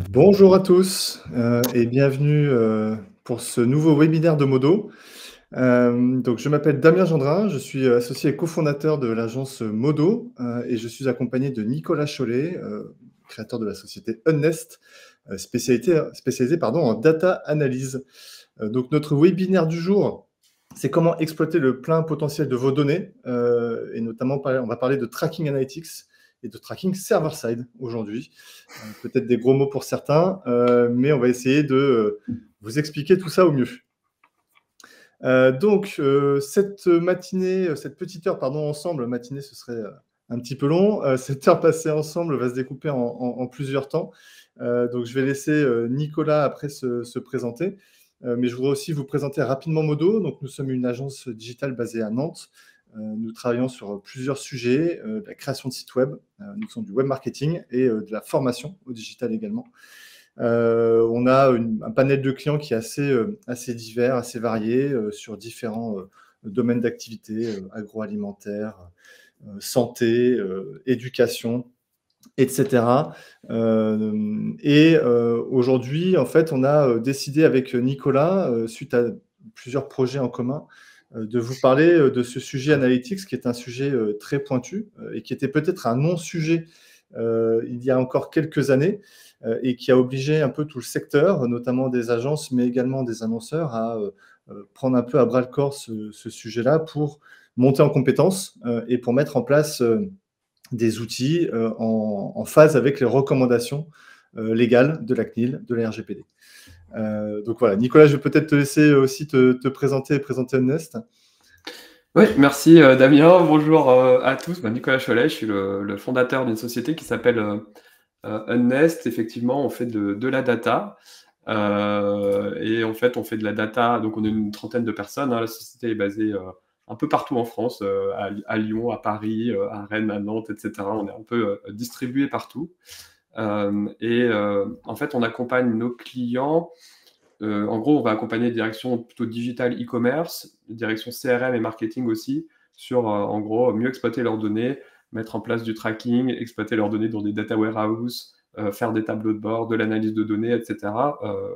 Bonjour à tous et bienvenue pour ce nouveau webinaire de Modo. Donc, je m'appelle Damien Gendrin, je suis associé et cofondateur de l'agence Modo et je suis accompagné de Nicolas Chollet, créateur de la société Unnest, spécialisée en data analyse. Donc, notre webinaire du jour, c'est comment exploiter le plein potentiel de vos données et notamment, on va parler de tracking analytics et de tracking server-side aujourd'hui. Peut-être des gros mots pour certains, mais on va essayer de vous expliquer tout ça au mieux. Donc, cette matinée, cette petite heure, pardon, ensemble, matinée, ce serait un petit peu long. Cette heure passée ensemble va se découper en plusieurs temps. Donc, je vais laisser Nicolas après se présenter. Mais je voudrais aussi vous présenter rapidement Modo. Donc, nous sommes une agence digitale basée à Nantes. Nous travaillons sur plusieurs sujets, de la création de sites web, nous faisons du web marketing et de la formation au digital également. On a un panel de clients qui est assez divers, assez varié, sur différents domaines d'activité, agroalimentaire, santé, éducation, etc. Aujourd'hui, en fait, on a décidé avec Nicolas, suite à plusieurs projets en commun, de vous parler de ce sujet analytics, qui est un sujet très pointu et qui était peut-être un non-sujet il y a encore quelques années et qui a obligé un peu tout le secteur, notamment des agences, mais également des annonceurs, à prendre un peu à bras-le-corps ce sujet-là pour monter en compétences et pour mettre en place des outils en phase avec les recommandations légales de la CNIL, de la RGPD. Donc voilà, Nicolas, je vais peut-être te laisser aussi te présenter et présenter Unnest. Oui, merci Damien. Bonjour à tous. Nicolas Chollet, je suis le fondateur d'une société qui s'appelle Unnest. Effectivement, on fait de la data. Et en fait, on fait de la data. Donc, on est une trentaine de personnes, hein. La société est basée un peu partout en France, à Lyon, à Paris, à Rennes, à Nantes, etc. On est un peu distribué partout. En fait, on accompagne nos clients. En gros, on va accompagner des directions plutôt digital e-commerce, des directions CRM et marketing aussi, sur en gros mieux exploiter leurs données, mettre en place du tracking, exploiter leurs données dans des data warehouses, faire des tableaux de bord, de l'analyse de données, etc.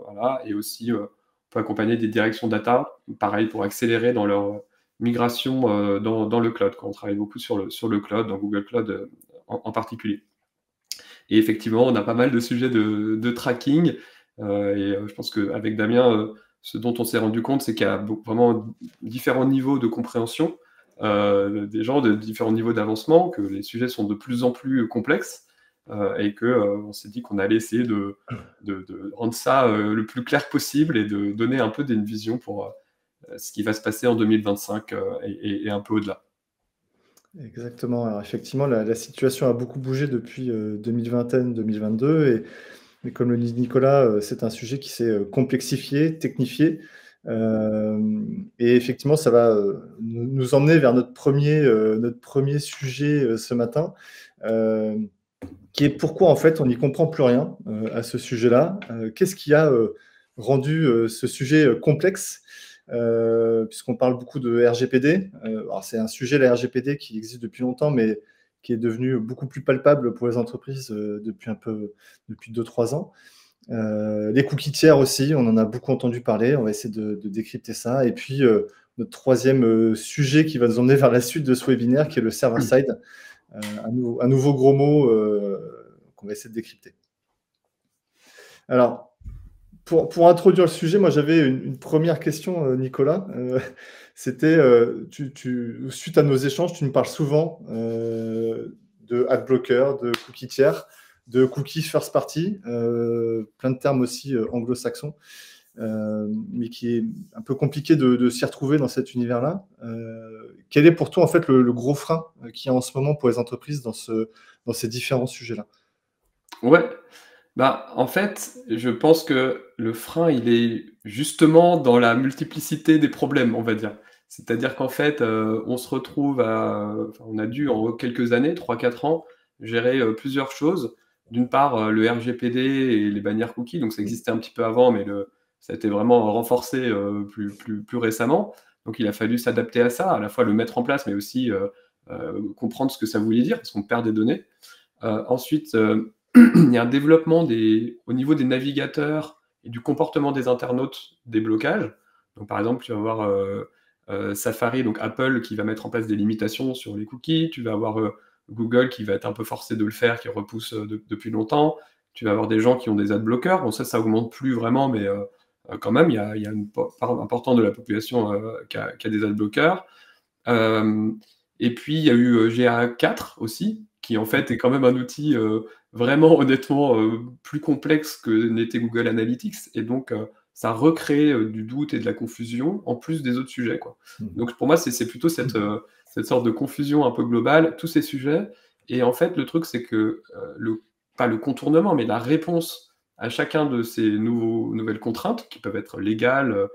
Voilà. Et aussi, on peut accompagner des directions data, pareil, pour accélérer dans leur migration dans le cloud, quand on travaille beaucoup sur le cloud, dans Google Cloud en particulier. Et effectivement, on a pas mal de sujets de tracking. Je pense qu'avec Damien, ce dont on s'est rendu compte, c'est qu'il y a vraiment différents niveaux de compréhension des gens, de différents niveaux d'avancement, que les sujets sont de plus en plus complexes et qu'on s'est dit qu'on allait essayer de rendre ça le plus clair possible et de donner un peu une vision pour ce qui va se passer en 2025 et un peu au-delà. Exactement. Alors effectivement, la situation a beaucoup bougé depuis 2021-2022 et comme le dit Nicolas, c'est un sujet qui s'est complexifié, technifié. Et effectivement, ça va nous emmener vers notre premier sujet ce matin, qui est pourquoi en fait on n'y comprend plus rien à ce sujet-là. Qu'est-ce qui a rendu ce sujet complexe puisqu'on parle beaucoup de RGPD. Alors c'est un sujet, la RGPD, qui existe depuis longtemps, mais qui est devenu beaucoup plus palpable pour les entreprises depuis 2-3 ans. Les cookies tiers aussi, on en a beaucoup entendu parler, on va essayer de décrypter ça. Et puis, notre troisième sujet qui va nous emmener vers la suite de ce webinaire, qui est le server-side, un nouveau gros mot qu'on va essayer de décrypter. Alors, pour introduire le sujet, moi j'avais une première question, Nicolas. C'était, suite à nos échanges, tu me parles souvent de adblocker, de cookies tiers, de cookies first party, plein de termes aussi anglo-saxons, mais qui est un peu compliqué de s'y retrouver dans cet univers-là. Quel est pour toi en fait le gros frein qu'il y a en ce moment pour les entreprises dans ces différents sujets-là? Ouais. En fait, je pense que le frein, il est justement dans la multiplicité des problèmes, on va dire. C'est-à-dire qu'en fait, on se retrouve on a dû en quelques années, 3-4 ans, gérer plusieurs choses. D'une part, le RGPD et les bannières cookies, donc ça existait un petit peu avant, mais ça a été vraiment renforcé plus récemment. Donc il a fallu s'adapter à ça, à la fois le mettre en place, mais aussi comprendre ce que ça voulait dire, parce qu'on perd des données. Ensuite, il y a un développement au niveau des navigateurs et du comportement des internautes, des blocages. Donc, par exemple, tu vas avoir Safari, donc Apple, qui va mettre en place des limitations sur les cookies. Tu vas avoir Google qui va être un peu forcé de le faire, qui repousse depuis longtemps. Tu vas avoir des gens qui ont des ad bloqueurs. Bon, ça augmente plus vraiment, mais quand même, il y a une part importante de la population qui a des ad bloqueurs. Et puis, il y a eu GA4 aussi, qui en fait est quand même un outil vraiment honnêtement plus complexe que n'était Google Analytics. Et donc, ça recrée du doute et de la confusion, en plus des autres sujets, quoi. Donc pour moi, c'est plutôt cette sorte de confusion un peu globale, tous ces sujets. Et en fait, le truc, c'est que pas le contournement, mais la réponse à chacun de ces nouvelles contraintes, qui peuvent être légales,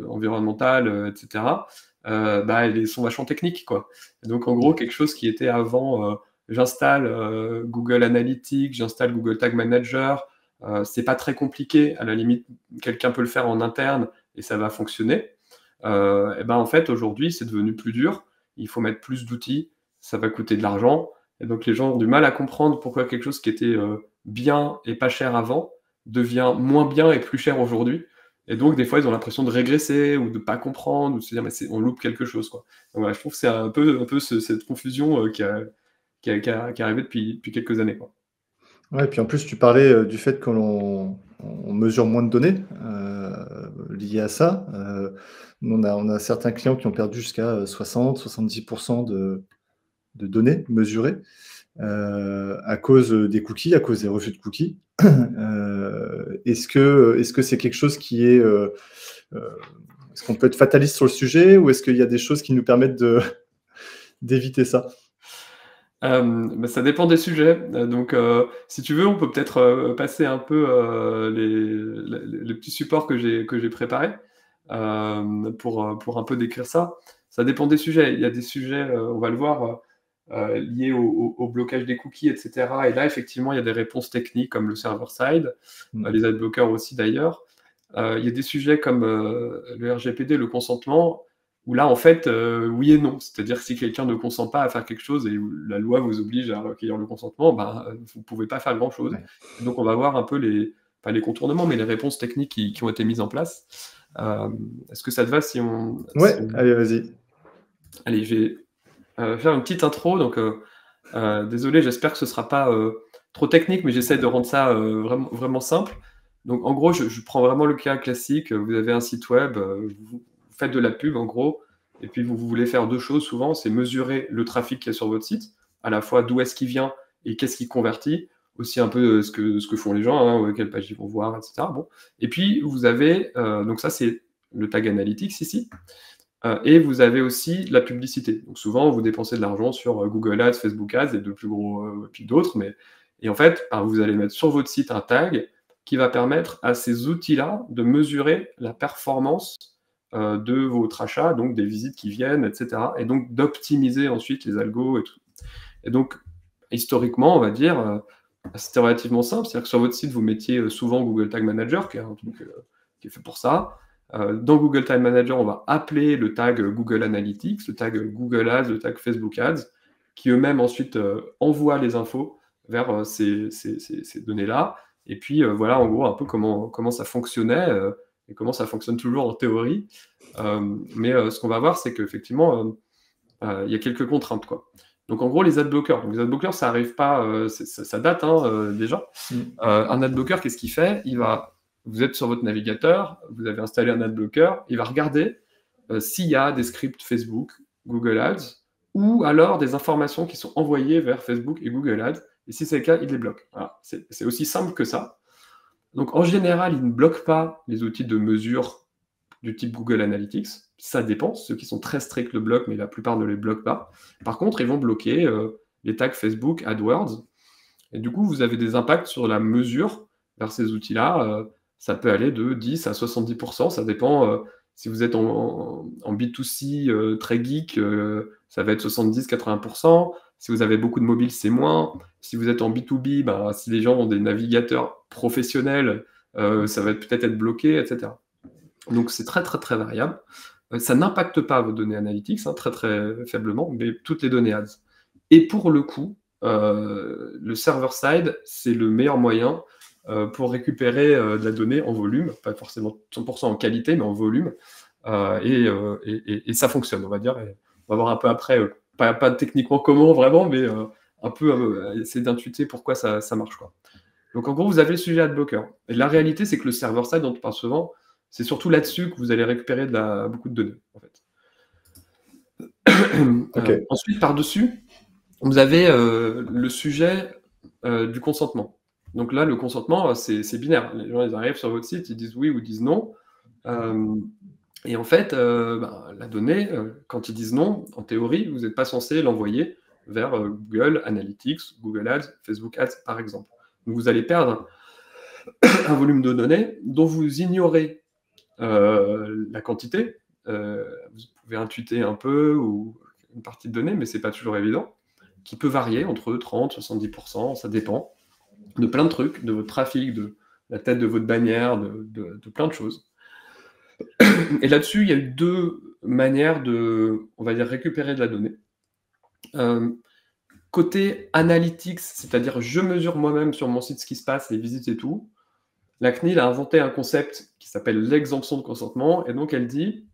environnementales, etc., bah, elles sont vachement techniques, quoi. Et donc en gros, quelque chose qui était avant, j'installe Google Analytics, j'installe Google Tag Manager, c'est pas très compliqué, à la limite, quelqu'un peut le faire en interne et ça va fonctionner. Et ben en fait, aujourd'hui, c'est devenu plus dur. Il faut mettre plus d'outils, ça va coûter de l'argent. Et donc les gens ont du mal à comprendre pourquoi quelque chose qui était bien et pas cher avant devient moins bien et plus cher aujourd'hui. Et donc des fois, ils ont l'impression de régresser ou de pas comprendre ou de se dire mais on loupe quelque chose, quoi. Donc voilà, je trouve que c'est un peu cette confusion qui est arrivée depuis quelques années, quoi. Ouais, puis en plus, tu parlais du fait que on mesure moins de données liées à ça. On a certains clients qui ont perdu jusqu'à 60-70% de données mesurées à cause des cookies, à cause des refus de cookies. Est-ce que c'est quelque chose qui est... est-ce qu'on peut être fataliste sur le sujet ou est-ce qu'il y a des choses qui nous permettent d'éviter ça? Bah, ça dépend des sujets. Donc, si tu veux, on peut peut-être passer un peu les petits supports que j'ai préparés pour un peu décrire ça. Ça dépend des sujets. Il y a des sujets, on va le voir, liés au blocage des cookies, etc. Et là, effectivement, il y a des réponses techniques comme le server-side, les adblockers aussi d'ailleurs. Il y a des sujets comme le RGPD, le consentement, où là, en fait, oui et non. C'est-à-dire que si quelqu'un ne consent pas à faire quelque chose et où la loi vous oblige à recueillir le consentement, ben, vous ne pouvez pas faire grand-chose. Ouais. Donc on va voir un peu pas les contournements, mais les réponses techniques qui ont été mises en place. Est-ce que ça te va si on... Ouais, allez, vas-y. Allez, je vais faire une petite intro. Donc, désolé, j'espère que ce ne sera pas trop technique, mais j'essaie de rendre ça vraiment, vraiment simple. Donc, en gros, je prends vraiment le cas classique. Vous avez un site web, vous faites de la pub, en gros, et puis vous voulez faire deux choses souvent, c'est mesurer le trafic qu'il y a sur votre site, à la fois d'où est-ce qu'il vient et qu'est-ce qui convertit, aussi un peu ce que font les gens, hein, quelle page ils vont voir, etc. Bon. Et puis, vous avez, donc ça, c'est le tag analytics ici. Et vous avez aussi la publicité. Donc souvent, vous dépensez de l'argent sur Google Ads, Facebook Ads et de plus gros, puis d'autres. Et en fait, vous allez mettre sur votre site un tag qui va permettre à ces outils-là de mesurer la performance de votre achat, donc des visites qui viennent, etc. Et donc d'optimiser ensuite les algos et tout. Et donc, historiquement, on va dire, c'était relativement simple. C'est-à-dire que sur votre site, vous mettiez souvent Google Tag Manager, qui est un truc qui est fait pour ça. Dans Google Tag Manager, on va appeler le tag Google Analytics, le tag Google Ads, le tag Facebook Ads, qui eux-mêmes ensuite envoient les infos vers ces données-là. Et puis voilà, en gros, un peu comment ça fonctionnait et comment ça fonctionne toujours en théorie. Mais ce qu'on va voir, c'est qu'effectivement, il y a quelques contraintes, quoi. Donc en gros, les adblockers. Donc les adblockers, ça arrive pas, ça date hein, déjà. Un adblocker, qu'est-ce qu'il fait? Vous êtes sur votre navigateur, vous avez installé un adblocker, il va regarder s'il y a des scripts Facebook, Google Ads, ou alors des informations qui sont envoyées vers Facebook et Google Ads. Et si c'est le cas, il les bloque. Voilà. C'est aussi simple que ça. Donc en général, il ne bloque pas les outils de mesure du type Google Analytics. Ça dépend. Ceux qui sont très stricts le bloquent, mais la plupart ne les bloquent pas. Par contre, ils vont bloquer les tags Facebook, AdWords. Et du coup, vous avez des impacts sur la mesure vers ces outils-là. Ça peut aller de 10 à 70%. Ça dépend. Si vous êtes en B2C très geek, ça va être 70-80%. Si vous avez beaucoup de mobiles, c'est moins. Si vous êtes en B2B, bah, si les gens ont des navigateurs professionnels, ça va peut-être être bloqué, etc. Donc c'est très très très variable. Ça n'impacte pas vos données analytics, hein, très très faiblement, mais toutes les données ads. Et pour le coup, le server-side, c'est le meilleur moyen pour récupérer de la donnée en volume, pas forcément 100% en qualité, mais en volume. Et ça fonctionne, on va dire. Et on va voir un peu après, pas techniquement comment vraiment, mais un peu essayer d'intuiter pourquoi ça marche, quoi. Donc en gros, vous avez le sujet AdBlocker. Et la réalité, c'est que le server-side dont on parle souvent, c'est surtout là-dessus que vous allez récupérer beaucoup de données, en fait. Ok. Ensuite, par-dessus, vous avez le sujet du consentement. Donc là, le consentement, c'est binaire. Les gens, ils arrivent sur votre site, ils disent oui ou disent non. Et en fait, la donnée, quand ils disent non, en théorie, vous n'êtes pas censé l'envoyer vers Google Analytics, Google Ads, Facebook Ads, par exemple. Donc vous allez perdre un volume de données dont vous ignorez la quantité. Vous pouvez intuiter un peu ou une partie de données, mais ce n'est pas toujours évident, qui peut varier entre 30 et 70%, ça dépend de plein de trucs, de votre trafic, de la tête de votre bannière, de plein de choses. Et là-dessus, il y a eu deux manières de, on va dire, récupérer de la donnée. Côté analytics, c'est-à-dire je mesure moi-même sur mon site ce qui se passe, les visites et tout, la CNIL a inventé un concept qui s'appelle l'exemption de consentement, et donc elle dit,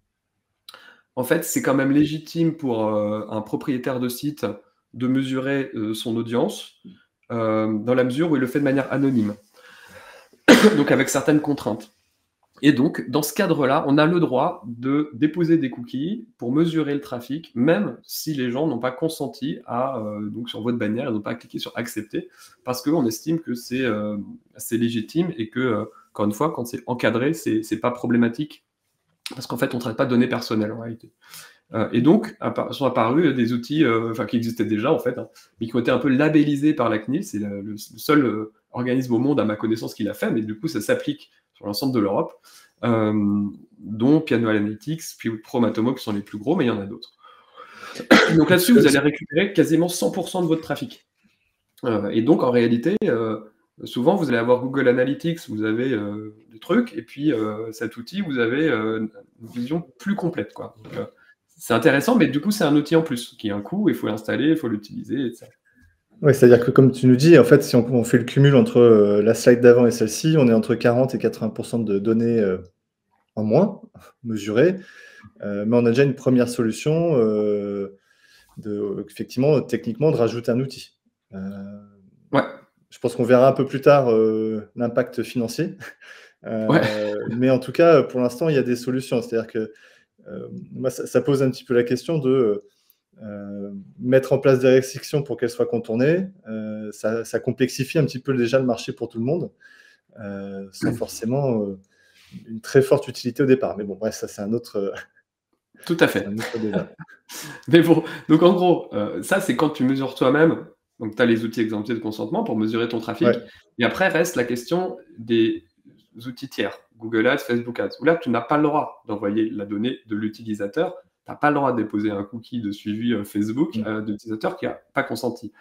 en fait, c'est quand même légitime pour un propriétaire de site de mesurer son audience, dans la mesure où il le fait de manière anonyme, donc avec certaines contraintes. Et donc, dans ce cadre-là, on a le droit de déposer des cookies pour mesurer le trafic, même si les gens n'ont pas consenti donc sur votre bannière, ils n'ont pas cliqué sur accepter, parce qu'on estime que c'est légitime et que, encore une fois, quand c'est encadré, c'est pas problématique, parce qu'en fait, on ne traite pas de données personnelles en réalité. Et donc, sont apparus des outils qui existaient déjà, en fait, hein, mais qui ont été un peu labellisés par la CNIL. C'est le seul organisme au monde, à ma connaissance, qui l'a fait, mais du coup, ça s'applique sur l'ensemble de l'Europe, dont Piano Analytics, puis Promatomo, qui sont les plus gros, mais il y en a d'autres. Donc là-dessus, vous allez récupérer quasiment 100% de votre trafic. Et donc, en réalité, souvent, vous allez avoir Google Analytics, vous avez des trucs, et puis cet outil, vous avez une vision plus complète, quoi. Donc, c'est intéressant, mais du coup, c'est un outil en plus, qui a un coût, il faut l'installer, il faut l'utiliser, etc. Oui, c'est-à-dire que comme tu nous dis, en fait, si on fait le cumul entre la slide d'avant et celle-ci, on est entre 40 et 80% de données en moins mesurées, mais on a déjà une première solution effectivement, techniquement, de rajouter un outil. Ouais. Je pense qu'on verra un peu plus tard l'impact financier, mais en tout cas, pour l'instant, il y a des solutions. C'est-à-dire que moi, ça pose un petit peu la question de mettre en place des restrictions pour qu'elles soient contournées. Ça complexifie un petit peu déjà le marché pour tout le monde, sans forcément une très forte utilité au départ. Mais bon, bref, ça c'est un autre, Tout à fait. un autre débat. Mais bon, donc en gros, ça c'est quand tu mesures toi-même. Donc tu as les outils exemptés de consentement pour mesurer ton trafic. Ouais. Et après reste la question des outils tiers, Google Ads, Facebook Ads, où là tu n'as pas le droit d'envoyer la donnée de l'utilisateur. Tu n'as pas le droit de déposer un cookie de suivi Facebook d'utilisateur qui n'a pas consenti.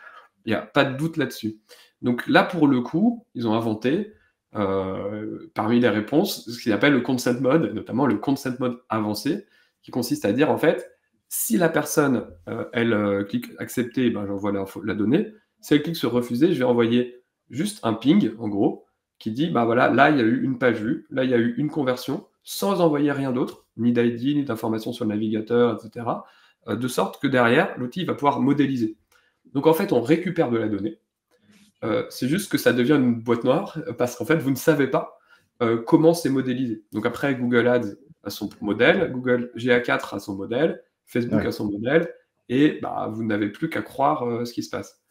Il n'y a pas de doute là-dessus. Donc là, pour le coup, ils ont inventé, parmi les réponses, ce qu'ils appellent le consent mode, notamment le consent mode avancé, qui consiste à dire, en fait, si la personne, elle clique accepter, ben, j'envoie la donnée. Si elle clique sur refuser, je vais envoyer juste un ping, en gros, qui dit, bah voilà, là, il y a eu une page vue, là, il y a eu une conversion, sans envoyer rien d'autre, ni d'ID, ni d'informations sur le navigateur, etc., de sorte que derrière, l'outil va pouvoir modéliser. Donc, en fait, on récupère de la donnée. C'est juste que ça devient une boîte noire, parce qu'en fait, vous ne savez pas comment c'est modélisé. Donc après, Google Ads a son modèle, Google GA4 a son modèle, Facebook a son modèle, et bah, vous n'avez plus qu'à croire ce qui se passe.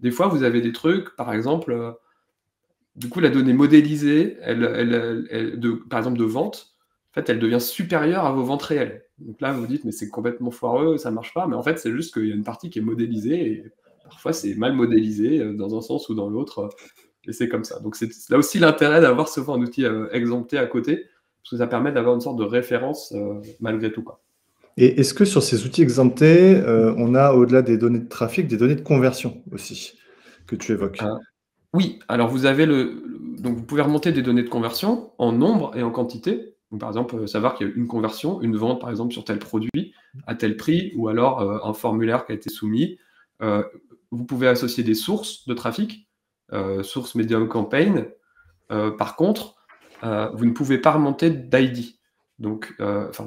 Des fois, vous avez des trucs, par exemple, du coup, la donnée modélisée, par exemple de vente, en fait, elle devient supérieure à vos ventes réelles. Donc là, vous vous dites, mais c'est complètement foireux, ça ne marche pas, mais en fait, c'est juste qu'il y a une partie qui est modélisée, et parfois, c'est mal modélisé dans un sens ou dans l'autre, et c'est comme ça. Donc c'est là aussi l'intérêt d'avoir souvent un outil exempté à côté, parce que ça permet d'avoir une sorte de référence malgré tout, quoi. Et est-ce que sur ces outils exemptés, on a, au-delà des données de trafic, des données de conversion aussi, que tu évoques? Oui, alors vous avez donc vous pouvez remonter des données de conversion en nombre et en quantité. Donc, par exemple, savoir qu'il y a une conversion, une vente, par exemple, sur tel produit, à tel prix, ou alors un formulaire qui a été soumis. vous pouvez associer des sources de trafic, source Medium Campaign. Par contre, vous ne pouvez pas remonter d'ID. Donc,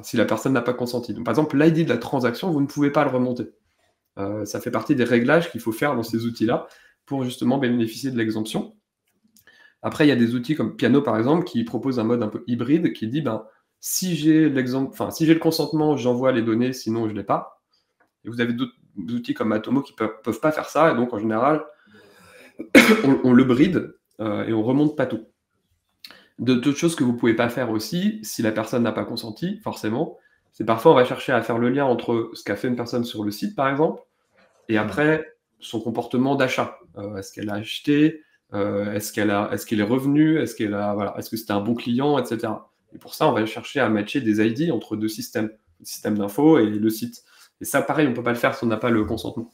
si la personne n'a pas consenti. Donc, par exemple, l'ID de la transaction, vous ne pouvez pas le remonter. Ça fait partie des réglages qu'il faut faire dans ces outils-là pour justement bénéficier de l'exemption. Après, il y a des outils comme Piano, par exemple, qui proposent un mode un peu hybride qui dit, si j'ai le consentement, j'envoie les données, sinon je ne l'ai pas. Et vous avez d'autres outils comme Atomo qui peuvent pas faire ça, et donc en général, on le bride et on remonte pas tout. D'autres choses que vous pouvez pas faire aussi, si la personne n'a pas consenti, forcément, c'est parfois on va chercher à faire le lien entre ce qu'a fait une personne sur le site, par exemple, et après son comportement d'achat. Est-ce qu'elle a acheté, est-ce qu'elle est revenue, est-ce que c'était un bon client, etc. Et pour ça, on va chercher à matcher des ID entre deux systèmes, le système d'info et le site. Et ça, pareil, on peut pas le faire si on n'a pas le consentement.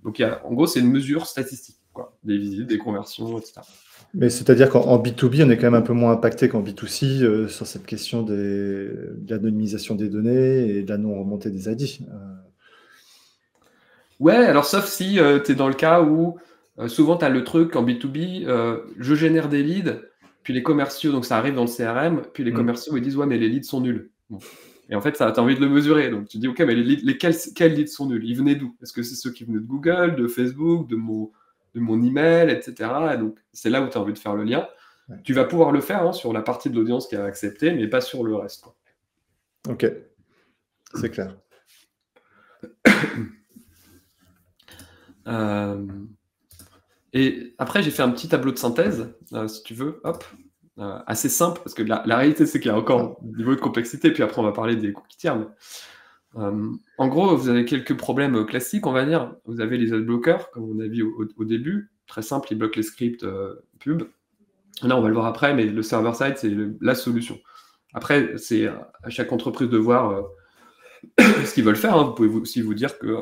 Donc, en gros, c'est une mesure statistique, quoi, des visites, des conversions, etc. Mais c'est-à-dire qu'en B2B, on est quand même un peu moins impacté qu'en B2C sur cette question de l'anonymisation des données et de la non-remontée des ID. Ouais, alors sauf si tu es dans le cas où souvent tu as le truc en B2B, je génère des leads, puis les commerciaux, donc ça arrive dans le CRM, puis les commerciaux ils disent ouais mais les leads sont nuls. Bon. Et en fait, tu as envie de le mesurer, donc tu dis ok mais quels leads sont nuls? Ils venaient d'où? Est-ce que c'est ceux qui venaient de Google, de Facebook, de mon email, etc. Et donc c'est là où tu as envie de faire le lien. Ouais. Tu vas pouvoir le faire sur la partie de l'audience qui a accepté, mais pas sur le reste, quoi. Ok, c'est clair. Et après, j'ai fait un petit tableau de synthèse, si tu veux, hop, assez simple, parce que la réalité, c'est qu'il y a encore un niveau de complexité, puis après, on va parler des cookies tiers. En gros, vous avez quelques problèmes classiques, on va dire. Vous avez les adblockers, comme on a vu au début. Très simple, ils bloquent les scripts pub. Là, on va le voir après, mais le server-side, c'est la solution. Après, c'est à chaque entreprise de voir ce qu'ils veulent faire. Hein. Vous pouvez aussi vous dire que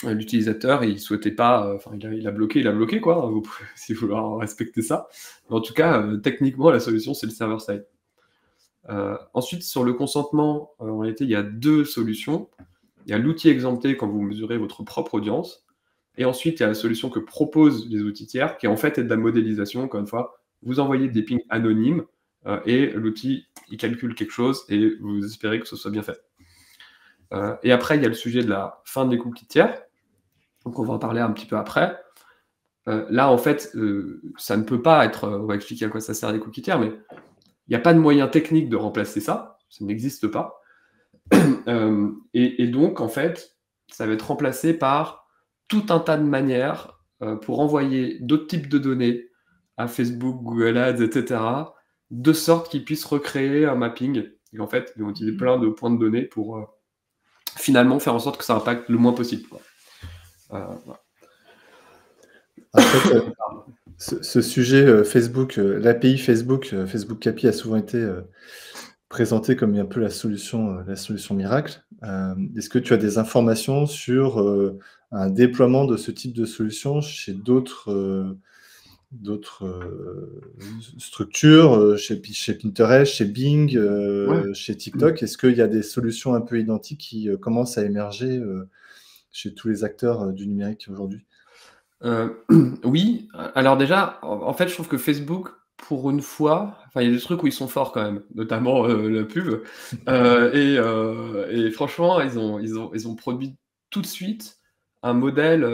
l'utilisateur, il souhaitait pas, il a bloqué, quoi. Vous pouvez aussi vouloir respecter ça. Mais en tout cas, techniquement, la solution, c'est le server-side. Ensuite, sur le consentement, en réalité, il y a deux solutions. Il y a l'outil exempté quand vous mesurez votre propre audience. Et ensuite, il y a la solution que proposent les outils tiers, qui en fait est de la modélisation. Encore une fois, vous envoyez des pings anonymes et l'outil, il calcule quelque chose et vous espérez que ce soit bien fait. Et après, il y a le sujet de la fin des cookies tiers. Donc, on va en parler un petit peu après. Là, en fait, ça ne peut pas être... on va expliquer à quoi ça sert les cookies tiers, mais il n'y a pas de moyen technique de remplacer ça. Ça n'existe pas. Et donc, en fait, ça va être remplacé par tout un tas de manières pour envoyer d'autres types de données à Facebook, Google Ads, etc., de sorte qu'ils puissent recréer un mapping. Et en fait, ils vont utiliser plein de points de données pour finalement faire en sorte que ça impacte le moins possible, quoi. Voilà. En fait, ce sujet Facebook, l'API Facebook, Facebook API a souvent été présenté comme un peu la solution miracle. Est-ce que tu as des informations sur un déploiement de ce type de solution chez d'autres structures, chez Pinterest, chez Bing, Ouais. chez TikTok? Est-ce qu'il y a des solutions un peu identiques qui commencent à émerger chez tous les acteurs du numérique aujourd'hui? Oui, alors déjà, en fait, je trouve que Facebook, pour une fois, il y a des trucs où ils sont forts quand même, notamment la pub. Et franchement, ils ont produit tout de suite un modèle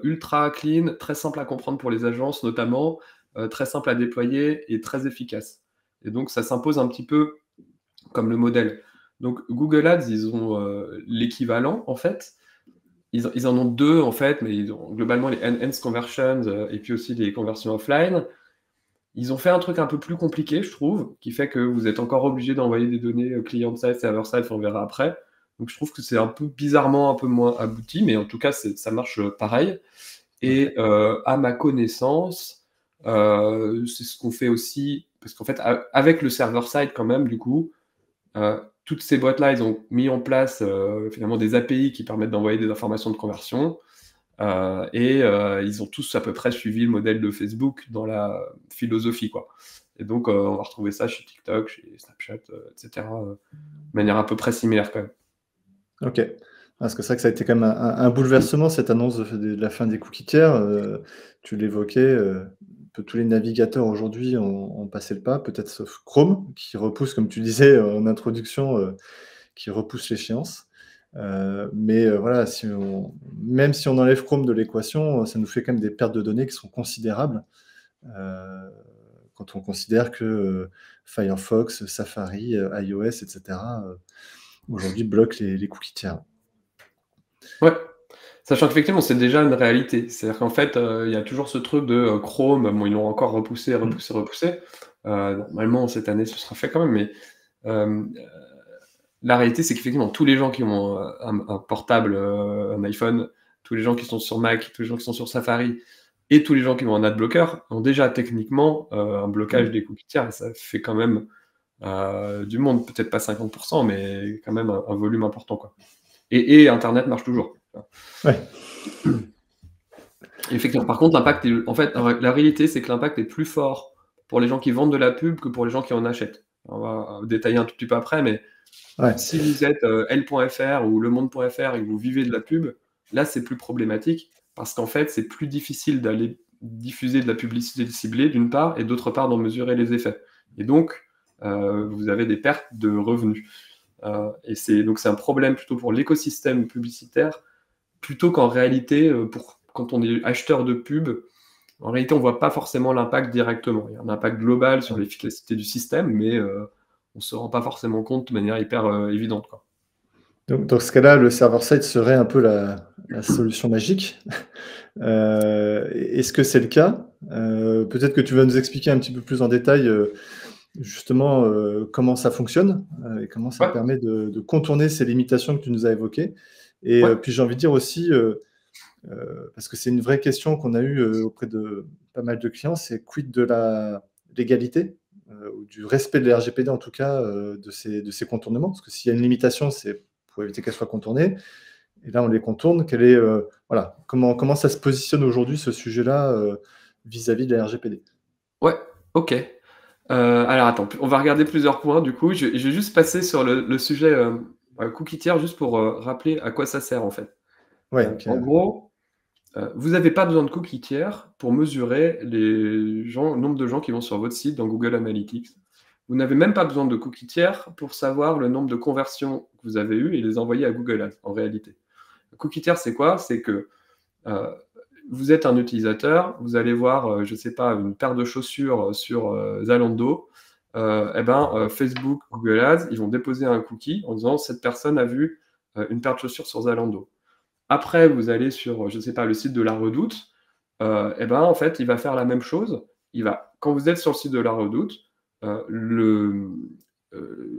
ultra clean, très simple à comprendre pour les agences notamment, très simple à déployer et très efficace. Et donc, ça s'impose un petit peu comme le modèle. Donc, Google Ads, ils ont l'équivalent en fait. Ils en ont deux en fait, mais ils ont globalement les enhanced conversions et puis aussi les conversions offline. Ils ont fait un truc un peu plus compliqué, je trouve, qui fait que vous êtes encore obligé d'envoyer des données client-side, server-side, on verra après. Donc je trouve que c'est un peu bizarrement un peu moins abouti, mais en tout cas ça marche pareil. Et à ma connaissance, c'est ce qu'on fait aussi, parce qu'en fait avec le server-side quand même, du coup, toutes ces boîtes-là, ils ont mis en place finalement des API qui permettent d'envoyer des informations de conversion. Et ils ont tous à peu près suivi le modèle de Facebook dans la philosophie, quoi. Et donc, on va retrouver ça chez TikTok, chez Snapchat, etc., de manière à peu près similaire quand même. Ok. Parce que c'est vrai que ça a été quand même un bouleversement, cette annonce de la fin des cookies tiers. Tu l'évoquais, tous les navigateurs aujourd'hui ont passé le pas, peut-être sauf Chrome, qui repousse, comme tu disais en introduction, qui repousse l'échéance. Voilà, même si on enlève Chrome de l'équation, ça nous fait quand même des pertes de données qui sont considérables. Quand on considère que Firefox, Safari, iOS, etc., aujourd'hui bloquent les cookies tiers. Ouais. Sachant qu'effectivement, c'est déjà une réalité. C'est-à-dire qu'en fait, il y a toujours ce truc de Chrome, bon, ils l'ont encore repoussé. Normalement, cette année, ce sera fait quand même, mais la réalité, c'est qu'effectivement, tous les gens qui ont un portable, un iPhone, tous les gens qui sont sur Mac, tous les gens qui sont sur Safari, et tous les gens qui ont un adblocker ont déjà techniquement un blocage des cookies tiers, et ça fait quand même du monde, peut-être pas 50%, mais quand même un volume important, quoi. Et Internet marche toujours. Ouais. Effectivement. Par contre, en fait, la réalité, c'est que l'impact est plus fort pour les gens qui vendent de la pub que pour les gens qui en achètent. On va détailler un tout petit peu après, mais si vous êtes L.fr ou lemonde.fr et que vous vivez de la pub, là, c'est plus problématique parce qu'en fait, c'est plus difficile d'aller diffuser de la publicité ciblée, d'une part, et d'autre part, d'en mesurer les effets. Et donc, vous avez des pertes de revenus. Donc, c'est un problème plutôt pour l'écosystème publicitaire, plutôt qu'en réalité, quand on est acheteur de pub, en réalité, on ne voit pas forcément l'impact directement. Il y a un impact global sur l'efficacité du système, mais on ne se rend pas forcément compte de manière hyper évidente, quoi. Donc, dans ce cas-là, le server-side serait un peu la solution magique. Est-ce que c'est le cas? Peut-être que tu vas nous expliquer un petit peu plus en détail justement comment ça fonctionne et comment ça permet de contourner ces limitations que tu nous as évoquées. Et puis j'ai envie de dire aussi, parce que c'est une vraie question qu'on a eue auprès de pas mal de clients, c'est quid de la légalité ou du respect de la RGPD en tout cas de ces contournements, parce que s'il y a une limitation, c'est pour éviter qu'elle soit contournée. Et là, on les contourne. Voilà, comment ça se positionne aujourd'hui, ce sujet-là, vis-à-vis de la RGPD? Ouais, ok. Alors attends, on va regarder plusieurs points du coup. Je vais juste passer sur le sujet cookie tiers, juste pour rappeler à quoi ça sert en fait. En gros, vous n'avez pas besoin de cookie tiers pour mesurer le nombre de gens qui vont sur votre site dans Google Analytics. Vous n'avez même pas besoin de cookie tiers pour savoir le nombre de conversions que vous avez eues et les envoyer à Google Ads en réalité. Le cookie tiers, c'est quoi? C'est que vous êtes un utilisateur, vous allez voir, je ne sais pas, une paire de chaussures sur Zalando. Facebook, Google Ads, ils vont déposer un cookie en disant cette personne a vu une paire de chaussures sur Zalando. Après, vous allez sur, je ne sais pas, le site de La Redoute. En fait, il va faire la même chose. Quand vous êtes sur le site de La Redoute,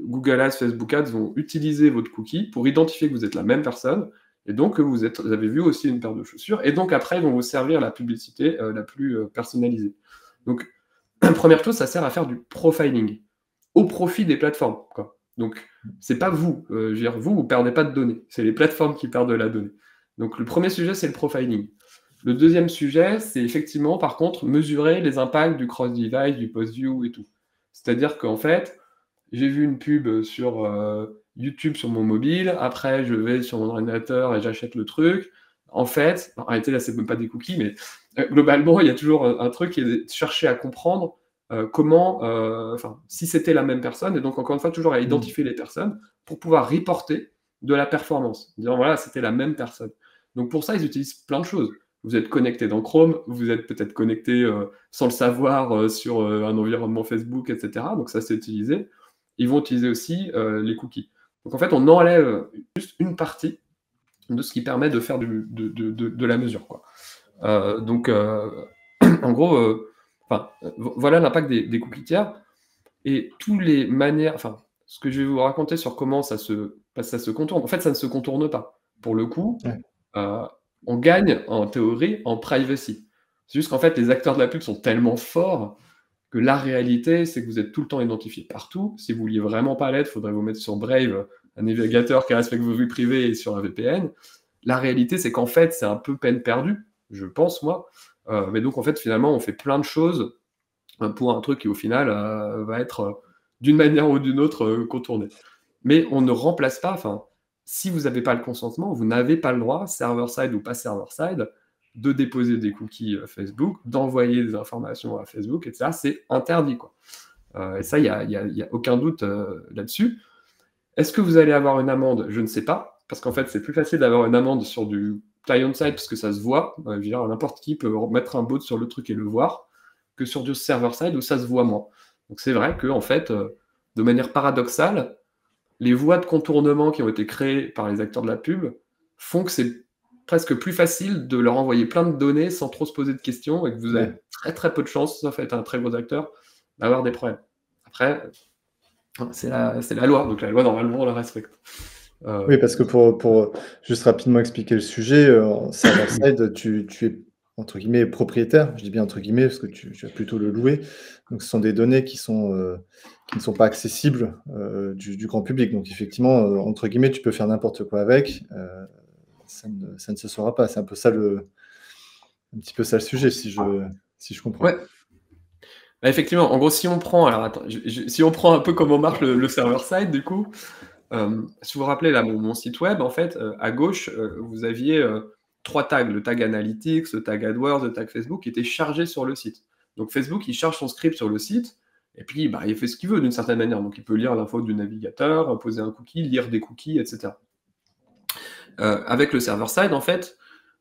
Google Ads, Facebook Ads vont utiliser votre cookie pour identifier que vous êtes la même personne et donc que vous avez vu aussi une paire de chaussures. Et donc après, ils vont vous servir la publicité la plus personnalisée. Donc, première chose, ça sert à faire du profiling au profit des plateformes, quoi. Donc, c'est pas vous. Vous ne perdez pas de données. C'est les plateformes qui perdent de la donnée. Donc, le premier sujet, c'est le profiling. Le deuxième sujet, c'est effectivement, par contre, mesurer les impacts du cross-device, du post-view et tout. C'est-à-dire qu'en fait, j'ai vu une pub sur YouTube sur mon mobile, après je vais sur mon ordinateur et j'achète le truc. En fait, en réalité là c'est même pas des cookies, mais globalement il y a toujours un truc qui est de chercher à comprendre si c'était la même personne, et donc encore une fois toujours à identifier les personnes pour pouvoir reporter de la performance, en disant voilà c'était la même personne. Donc pour ça ils utilisent plein de choses. Vous êtes connecté dans Chrome, vous êtes peut-être connecté sans le savoir sur un environnement Facebook, etc. Donc ça c'est utilisé. Ils vont utiliser aussi les cookies. Donc en fait, on enlève juste une partie de ce qui permet de faire de la mesure, quoi. En gros, voilà l'impact des cookies tiers. Et toutes les manières, ce que je vais vous raconter sur comment ça se contourne, en fait, ça ne se contourne pas. Pour le coup, on gagne en théorie en privacy. C'est juste qu'en fait, les acteurs de la pub sont tellement forts que la réalité, c'est que vous êtes tout le temps identifié partout. Si vous vouliez vraiment pas l'être, il faudrait vous mettre sur Brave, un navigateur qui respecte vos vies privées, et sur un VPN. La réalité, c'est qu'en fait, c'est un peu peine perdue, je pense, moi. Mais donc, en fait, finalement, on fait plein de choses pour un truc qui, au final, va être d'une manière ou d'une autre contourné. Mais on ne remplace pas, si vous n'avez pas le consentement, vous n'avez pas le droit, server-side ou pas server-side, de déposer des cookies Facebook, d'envoyer des informations à Facebook, etc. C'est interdit, quoi. Et ça, il n'y a aucun doute là-dessus. Est-ce que vous allez avoir une amende? Je ne sais pas, parce qu'en fait, c'est plus facile d'avoir une amende sur du client-side, parce que ça se voit. Je veux dire, n'importe qui peut mettre un bot sur le truc et le voir, que sur du server-side où ça se voit moins. Donc c'est vrai que, en fait, de manière paradoxale, les voies de contournement qui ont été créées par les acteurs de la pub font que c'est presque plus facile de leur envoyer plein de données sans trop se poser de questions, et que vous avez très très peu de chances, sauf être un très gros acteur, d'avoir des problèmes. Après, c'est la loi, donc la loi, normalement, on la respecte. Oui, parce que pour juste rapidement expliquer le sujet, en server-side, tu es, entre guillemets, «propriétaire». Je dis bien entre guillemets, parce que tu vas plutôt le louer. Donc ce sont des données qui ne sont pas accessibles, du grand public. Donc effectivement, entre guillemets, tu peux faire n'importe quoi avec, ça ne se saura pas. C'est un peu ça un petit peu ça le sujet, si je comprends. Ouais. Bah, effectivement, en gros, si on prend, alors attends, si on prend un peu comment marche le server-side, du coup, si vous vous rappelez là, mon site web, en fait, à gauche, vous aviez 3 tags, le tag Analytics, le tag AdWords, le tag Facebook, qui étaient chargés sur le site. Donc Facebook, il charge son script sur le site, et puis bah, il fait ce qu'il veut d'une certaine manière. Donc il peut lire l'info du navigateur, poser un cookie, lire des cookies, etc. Avec le server-side, en fait,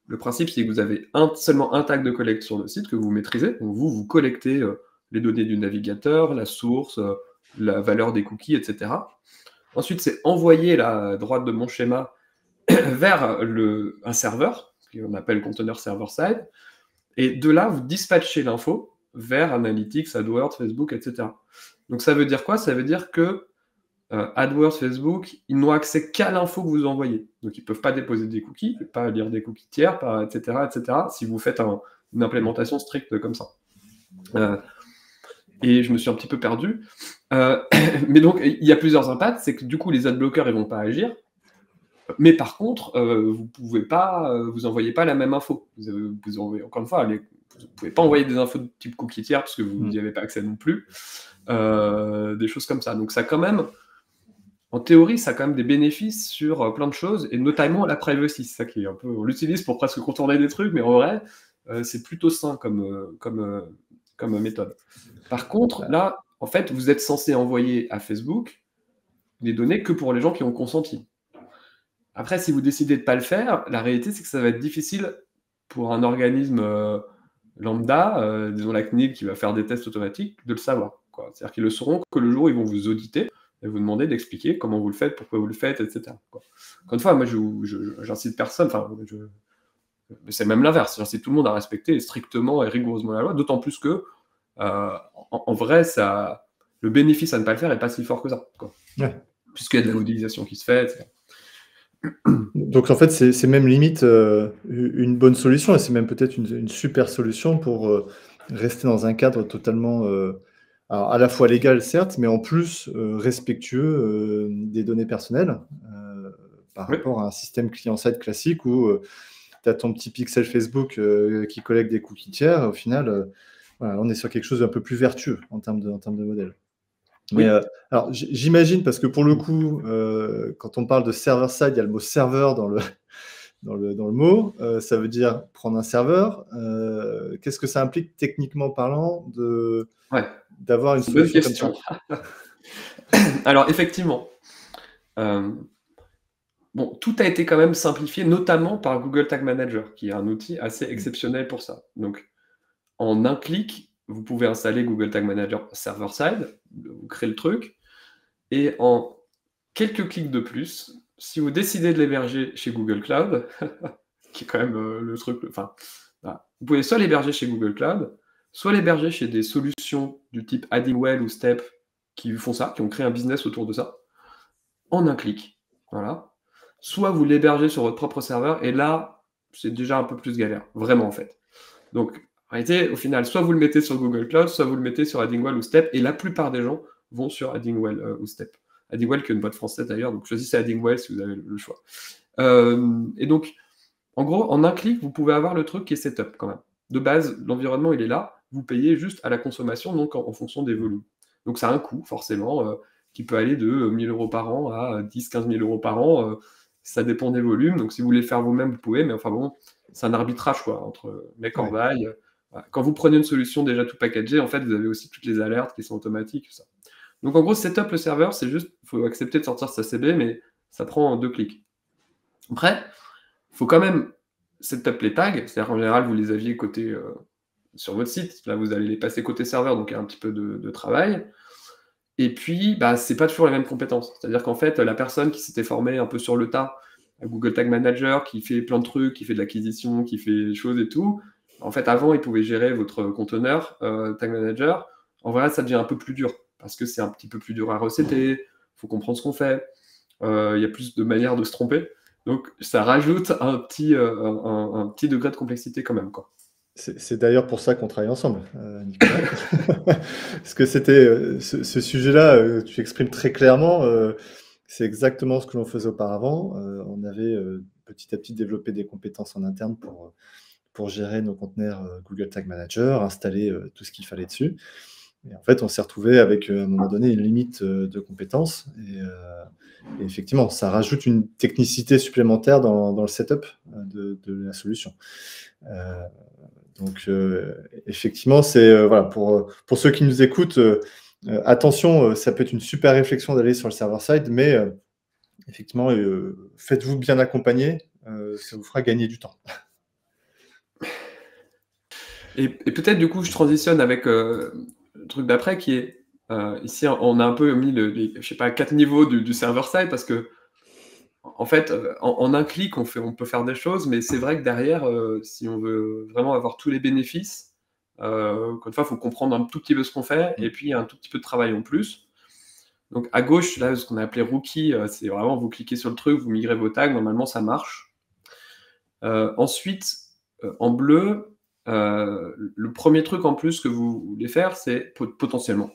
le principe, c'est que vous avez seulement un tag de collecte sur le site que vous maîtrisez. Donc vous collectez les données du navigateur, la source, la valeur des cookies, etc. Ensuite, c'est envoyer la droite de mon schéma vers un serveur, qu'on appelle conteneur server-side, et de là, vous dispatchez l'info vers Analytics, AdWords, Facebook, etc. Donc ça veut dire quoi? Ça veut dire que AdWords, Facebook, ils n'ont accès qu'à l'info que vous envoyez. Donc ils ne peuvent pas déposer des cookies, pas lire des cookies tiers, etc., etc., si vous faites une implémentation stricte comme ça. Et je me suis un petit peu perdu. Mais donc, il y a plusieurs impacts. C'est que du coup, les adblockers, ils ne vont pas agir. Mais par contre, vous pouvez pas, vous envoyez pas la même info. Vous envoyez, encore une fois, vous ne pouvez pas envoyer des infos de type cookie tiers parce que vous n'y avez pas accès non plus. Des choses comme ça. Donc ça quand même, en théorie, ça a quand même des bénéfices sur plein de choses, et notamment la privacy. C'est ça qui est un peu, on l'utilise pour presque contourner des trucs, mais en vrai, c'est plutôt sain comme méthode. Par contre, là, en fait, vous êtes censé envoyer à Facebook des données que pour les gens qui ont consenti. Après, si vous décidez de ne pas le faire, la réalité, c'est que ça va être difficile pour un organisme lambda, disons la CNIL qui va faire des tests automatiques, de le savoir. C'est-à-dire qu'ils le sauront que le jour où ils vont vous auditer et vous demander d'expliquer comment vous le faites, pourquoi vous le faites, etc. Encore une fois, moi, j'incite personne, enfin, c'est même l'inverse, j'incite tout le monde à respecter strictement et rigoureusement la loi, d'autant plus que, en vrai, le bénéfice à ne pas le faire n'est pas si fort que ça. Ouais. Puisqu'il y a de la modélisation qui se fait, etc. Donc en fait, c'est même limite une bonne solution, et c'est même peut-être une super solution pour rester dans un cadre totalement, alors à la fois légal certes, mais en plus respectueux des données personnelles par rapport à un système client-side classique où tu as ton petit pixel Facebook qui collecte des cookies tiers. Au final, voilà, on est sur quelque chose d'un peu plus vertueux en termes de modèle. Mais alors j'imagine, parce que pour le coup, quand on parle de server-side, il y a le mot serveur dans le mot. Ça veut dire prendre un serveur. Qu'est-ce que ça implique techniquement parlant d'avoir une solution comme ça? Alors effectivement, bon, tout a été quand même simplifié, notamment par Google Tag Manager, qui est un outil assez exceptionnel pour ça. Donc, en un clic, vous pouvez installer Google Tag Manager server-side, vous créez le truc, et en quelques clics de plus, si vous décidez de l'héberger chez Google Cloud, qui est quand même le truc, enfin, voilà, vous pouvez soit l'héberger chez Google Cloud, soit l'héberger chez des solutions du type Addingwell ou Step qui font ça, qui ont créé un business autour de ça, en un clic. Voilà. Soit vous l'hébergez sur votre propre serveur, et là, c'est déjà un peu plus galère, vraiment en fait. Donc, en réalité, au final, soit vous le mettez sur Google Cloud, soit vous le mettez sur Addingwell ou Step, et la plupart des gens vont sur Addingwell ou Step. Addingwell, qui est une boîte française d'ailleurs, donc choisissez Addingwell si vous avez le choix. Et donc, en gros, en un clic, vous pouvez avoir le truc qui est setup quand même. De base, l'environnement, il est là, vous payez juste à la consommation, donc en fonction des volumes. Donc ça a un coût, forcément, qui peut aller de 1 000 € par an à 10 000 15 000 € par an. Ça dépend des volumes. Donc, si vous voulez le faire vous-même, vous pouvez. Mais enfin bon, c'est un arbitrage quoi, entre mes corbeilles. Voilà. Quand vous prenez une solution déjà tout packagée, en fait, vous avez aussi toutes les alertes qui sont automatiques. Tout ça. Donc, en gros, setup le serveur, c'est juste, il faut accepter de sortir sa CB, mais ça prend 2 clics. Après, il faut quand même setup les tags. C'est-à-dire, en général, vous les aviez côté sur votre site. Là, vous allez les passer côté serveur, donc il y a un petit peu de travail. Et puis, bah, c'est pas toujours les mêmes compétences. C'est-à-dire qu'en fait, la personne qui s'était formée un peu sur le tas, à Google Tag Manager, qui fait plein de trucs, qui fait de l'acquisition, qui fait des choses et tout, en fait, avant, il pouvait gérer votre conteneur Tag Manager. En vrai, ça devient un peu plus dur, parce que c'est un petit peu plus dur à recéter, il faut comprendre ce qu'on fait, il y a plus de manières de se tromper. Donc, ça rajoute un petit degré de complexité quand même, quoi. C'est d'ailleurs pour ça qu'on travaille ensemble, Nicolas. Parce que c'était ce sujet-là, tu exprimes très clairement, c'est exactement ce que l'on faisait auparavant. On avait petit à petit développé des compétences en interne pour gérer nos conteneurs Google Tag Manager, installer tout ce qu'il fallait dessus. Et en fait, on s'est retrouvé avec, à un moment donné, une limite de compétences. Et effectivement, ça rajoute une technicité supplémentaire dans le setup de la solution. Donc, effectivement, c'est voilà, pour ceux qui nous écoutent, attention, ça peut être une super réflexion d'aller sur le server-side, mais effectivement, faites-vous bien accompagner, ça vous fera gagner du temps. Et peut-être du coup, je transitionne avec le truc d'après qui est ici, on a un peu mis je sais pas, 4 niveaux du server-side parce que en fait, en un clic, on peut faire des choses, mais c'est vrai que derrière, si on veut vraiment avoir tous les bénéfices, encore une fois, il faut comprendre un tout petit peu ce qu'on fait, et puis il y a un tout petit peu de travail en plus. Donc à gauche, là, ce qu'on a appelé rookie, c'est vraiment vous cliquez sur le truc, vous migrez vos tags, normalement ça marche. Ensuite, en bleu, le premier truc en plus que vous voulez faire, c'est potentiellement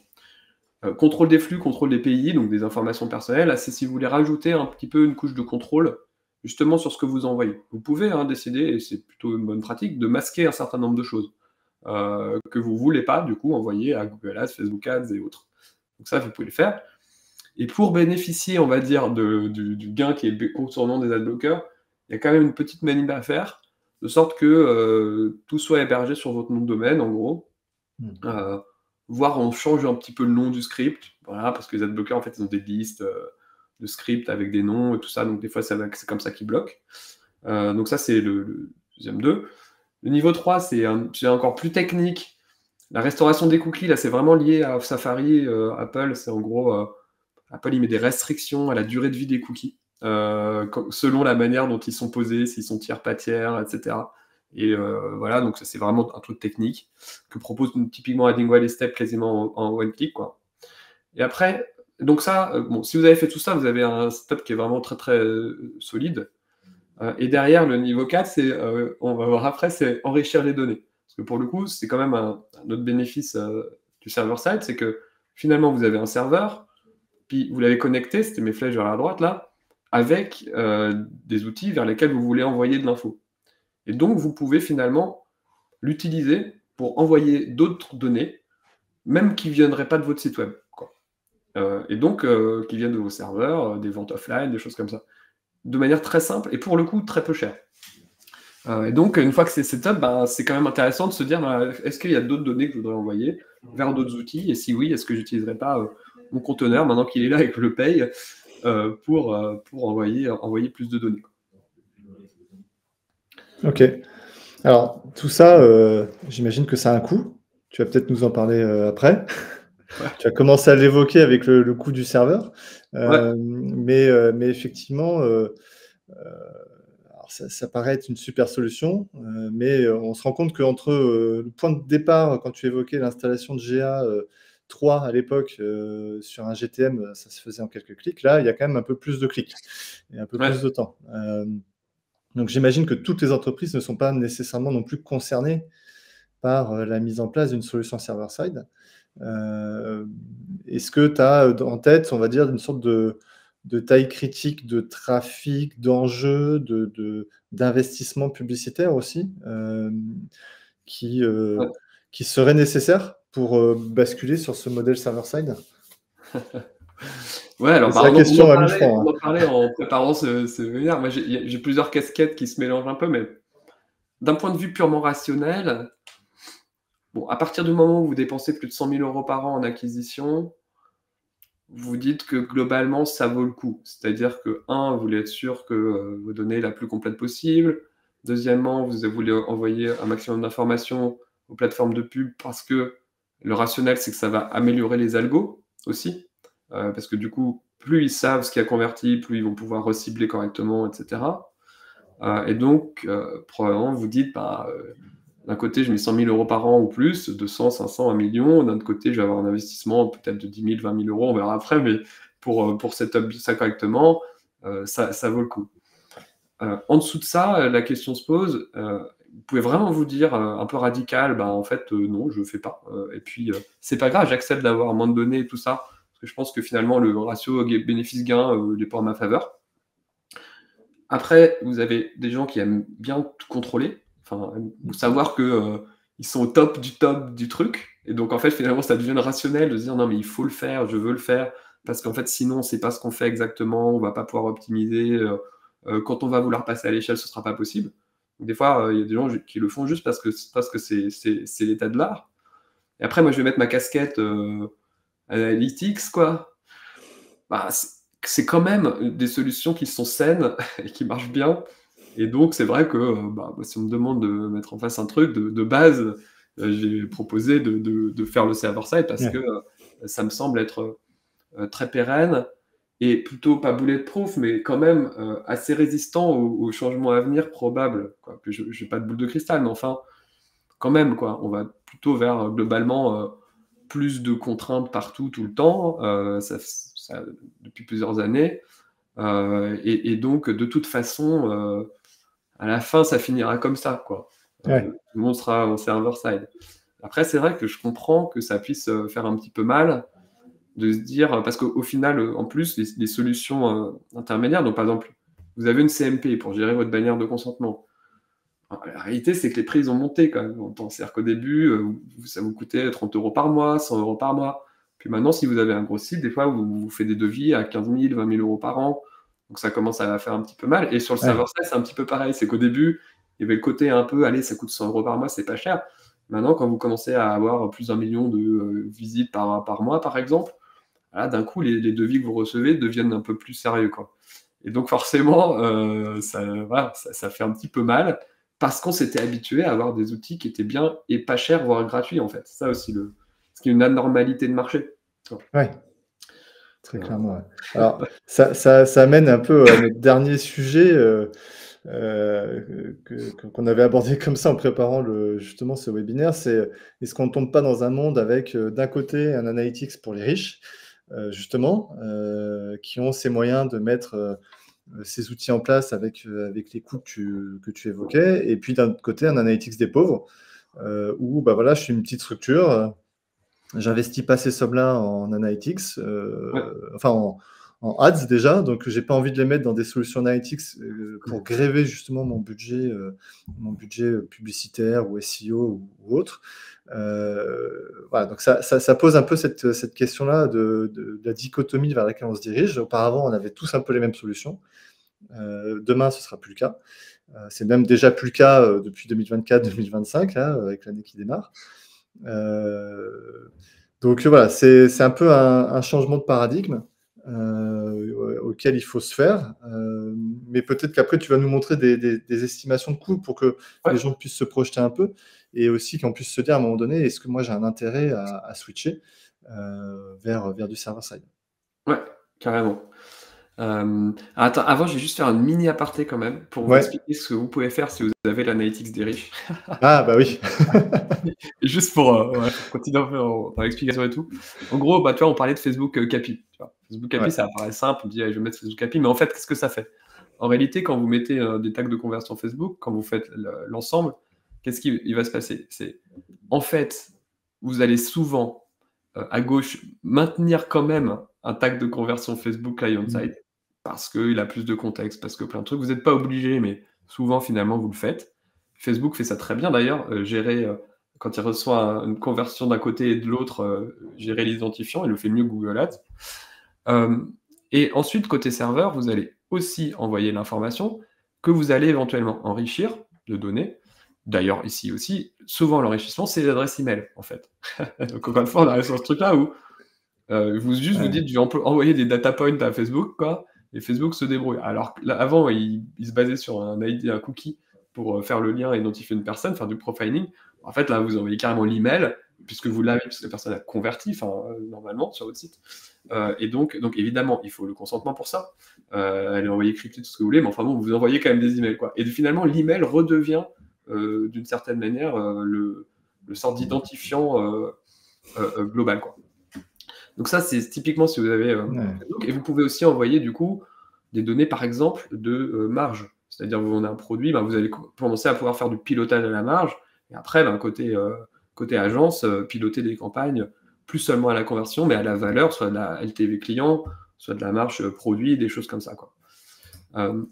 contrôle des flux, contrôle des PI, donc des informations personnelles. Là, c'est si vous voulez rajouter un petit peu une couche de contrôle justement sur ce que vous envoyez. Vous pouvez décider, et c'est plutôt une bonne pratique, de masquer un certain nombre de choses que vous ne voulez pas du coup envoyer à Google Ads, Facebook Ads et autres. Donc ça, vous pouvez le faire. Et pour bénéficier, on va dire, du gain qui est concernant des adblockers, il y a quand même une petite manip à faire, de sorte que tout soit hébergé sur votre nom de domaine, en gros. Voire on change un petit peu le nom du script, voilà, parce que les adblockers, en fait, ils ont des listes de scripts avec des noms et tout ça, donc des fois, c'est comme ça qu'ils bloquent. Donc ça, c'est le deuxième 2. Le niveau 3, c'est encore plus technique. La restauration des cookies, là, c'est vraiment lié à Safari, Apple. C'est en gros, Apple, il met des restrictions à la durée de vie des cookies, selon la manière dont ils sont posés, s'ils sont tiers, pas tiers, etc. Et voilà, donc ça, c'est vraiment un truc technique que propose typiquement Adding Step quasiment en one click, quoi. Et après, donc ça, bon, si vous avez fait tout ça, vous avez un setup qui est vraiment très très solide. Et derrière, le niveau 4, on va voir après, c'est enrichir les données. Parce que pour le coup, c'est quand même un autre bénéfice du server-side, c'est que finalement, vous avez un serveur, puis vous l'avez connecté, c'était mes flèches vers la droite là, avec des outils vers lesquels vous voulez envoyer de l'info. Et donc, vous pouvez finalement l'utiliser pour envoyer d'autres données, même qui ne viendraient pas de votre site web, quoi. Et donc, qui viennent de vos serveurs, des ventes offline, des choses comme ça. De manière très simple et pour le coup très peu chère. Et donc, une fois que c'est setup, c'est quand même intéressant de se dire est-ce qu'il y a d'autres données que je voudrais envoyer vers d'autres outils? Et si oui, est-ce que j'utiliserai pas mon conteneur maintenant qu'il est là et que je le paye pour envoyer plus de données? Ok. Alors, tout ça, j'imagine que ça a un coût. Tu vas peut-être nous en parler après. Ouais. Tu as commencé à l'évoquer avec le coût du serveur. Ouais. Mais effectivement, alors ça paraît être une super solution, mais on se rend compte qu'entre le point de départ, quand tu évoquais l'installation de GA 3 à l'époque sur un GTM, ça se faisait en quelques clics. Là, il y a quand même un peu plus de clics et un peu plus de temps. Donc j'imagine que toutes les entreprises ne sont pas nécessairement non plus concernées par la mise en place d'une solution server-side. Est-ce que tu as en tête, on va dire, une sorte de taille critique de trafic, d'enjeux, d'investissement publicitaire aussi, qui serait nécessaire pour basculer sur ce modèle server-side? Ouais, alors C'est la question à 1000 on francs. en parlait en préparant ce webinaire. Moi, j'ai plusieurs casquettes qui se mélangent un peu, mais d'un point de vue purement rationnel, bon, à partir du moment où vous dépensez plus de 100 000 € par an en acquisition, vous dites que globalement, ça vaut le coup. C'est-à-dire que, un, vous voulez être sûr que vos données la plus complète possible. Deuxièmement, vous voulez envoyer un maximum d'informations aux plateformes de pub parce que le rationnel, c'est que ça va améliorer les algos aussi. Parce que du coup, plus ils savent ce qui a converti, plus ils vont pouvoir recibler correctement, etc. Et donc, probablement, vous dites, d'un côté, je mets 100 000 € par an ou plus, 200, 500, 1 million. D'un autre côté, je vais avoir un investissement peut-être de 10 000, 20 000 €, on verra après, mais pour setup ça correctement, ça vaut le coup. En dessous de ça, la question se pose, vous pouvez vraiment vous dire, un peu radical, en fait, non, je ne fais pas. Et puis, c'est pas grave, j'accepte d'avoir moins de données et tout ça, parce que je pense que finalement, le ratio bénéfice-gain n'est pas en ma faveur. Après, vous avez des gens qui aiment bien tout contrôler, enfin, savoir que ils sont au top du truc. Et donc, en fait, finalement, ça devient rationnel de se dire non, mais il faut le faire, je veux le faire, parce qu'en fait, sinon, on ne sait pas ce qu'on fait exactement, on ne va pas pouvoir optimiser. Quand on va vouloir passer à l'échelle, ce ne sera pas possible. Donc, des fois, il y a des gens qui le font juste parce que c'est l'état de l'art. Et après, moi, je vais mettre ma casquette analytics, quoi. C'est quand même des solutions qui sont saines et qui marchent bien. Et donc, c'est vrai que si on me demande de mettre en place un truc de base, j'ai proposé de faire le server-side parce que ça me semble être très pérenne et plutôt pas bulletproof, mais quand même assez résistant aux changements à venir probables. Je n'ai pas de boule de cristal, mais enfin, quand même, quoi. On va plutôt vers globalement plus de contraintes partout, tout le temps, depuis plusieurs années. Et donc, de toute façon, à la fin, ça finira comme ça, quoi. Tout le monde sera en server-side. Après, c'est vrai que je comprends que ça puisse faire un petit peu mal de se dire, parce qu'au final, en plus, les solutions intermédiaires, donc par exemple, vous avez une CMP pour gérer votre bannière de consentement. Alors, la réalité, c'est que les prix, ils ont monté quand même. C'est-à-dire qu'au début, ça vous coûtait 30 € par mois, 100 € par mois. Puis maintenant, si vous avez un gros site, des fois, vous faites des devis à 15 000, 20 000 € par an. Donc ça commence à faire un petit peu mal. Et sur le server-side, c'est un petit peu pareil. C'est qu'au début, il y avait le côté un peu, allez, ça coûte 100 € par mois, c'est pas cher. Maintenant, quand vous commencez à avoir plus d'1 million de visites par mois, par exemple, là, d'un coup, les devis que vous recevez deviennent un peu plus sérieux, quoi. Et donc forcément, ça fait un petit peu mal parce qu'on s'était habitué à avoir des outils qui étaient bien et pas chers, voire gratuits, en fait. C'est ça aussi, ce qui est une anormalité de marché. Ouais, très clairement. Ouais. Alors, ça amène un peu à notre dernier sujet qu'on avait abordé comme ça en préparant justement ce webinaire, c'est est-ce qu'on ne tombe pas dans un monde avec d'un côté un analytics pour les riches, justement, qui ont ces moyens de mettre ces outils en place avec les coûts que tu évoquais, et puis d'un autre côté un analytics des pauvres, où voilà, je suis une petite structure, j'investis pas ces sommes-là en analytics, enfin en ads déjà, donc j'ai pas envie de les mettre dans des solutions analytics pour gréver justement mon budget publicitaire ou SEO ou autre. Voilà, donc ça pose un peu cette question-là de la dichotomie vers laquelle on se dirige. Auparavant, on avait tous un peu les mêmes solutions. Demain, ce sera plus le cas. C'est même déjà plus le cas depuis 2024-2025, avec l'année qui démarre. Donc voilà, c'est un peu un changement de paradigme auquel il faut se faire. Mais peut-être qu'après, tu vas nous montrer des estimations de coûts pour que les gens puissent se projeter un peu et aussi qu'on puisse se dire à un moment donné, est-ce que moi j'ai un intérêt à switcher vers du server-side? Ouais, carrément. Attends, avant, je vais juste faire une mini aparté quand même pour vous expliquer ce que vous pouvez faire si vous avez l'analytics des riches. Ah bah oui. Et juste pour continuer un peu dans l'explication et tout. En gros, tu vois, on parlait de Facebook Capi. Facebook Capi, ça paraît simple, on dit je vais mettre Facebook Capi, mais en fait, qu'est-ce que ça fait? En réalité, quand vous mettez des tags de conversion Facebook, quand vous faites l'ensemble, qu'est-ce qui va se passer? C'est en fait, vous allez souvent à gauche maintenir quand même un tag de conversion Facebook client-side parce qu'il a plus de contexte, parce que plein de trucs. Vous n'êtes pas obligé, mais souvent, finalement, vous le faites. Facebook fait ça très bien d'ailleurs, gérer, quand il reçoit une conversion d'un côté et de l'autre, gérer l'identifiant, il le fait mieux que Google Ads. Et ensuite, côté serveur, vous allez aussi envoyer l'information que vous allez éventuellement enrichir de données. D'ailleurs, ici aussi, souvent l'enrichissement, c'est l'adresse email, en fait. Donc encore une fois, on arrive sur ce truc-là où vous dites, je vais envoyer des data points à Facebook, quoi, et Facebook se débrouille. Alors là, avant, il se basait sur un ID, un cookie pour faire le lien et identifier une personne, faire du profiling. En fait, là, vous envoyez carrément l'email, puisque vous l'avez, puisque la personne a converti, normalement, sur votre site. Et donc, évidemment, il faut le consentement pour ça. Elle est envoyée cryptée, tout ce que vous voulez, mais enfin bon, vous envoyez quand même des emails, quoi. Et finalement, l'email redevient, d'une certaine manière, le sort d'identifiant global, quoi. Donc ça, c'est typiquement si vous avez Facebook. Et vous pouvez aussi envoyer, du coup, des données, par exemple, de marge. C'est-à-dire, vous vendez un produit, vous allez commencer à pouvoir faire du pilotage à la marge. Et après, côté agence, piloter des campagnes, plus seulement à la conversion, mais à la valeur, soit de la LTV client, soit de la marge produit, des choses comme ça, quoi.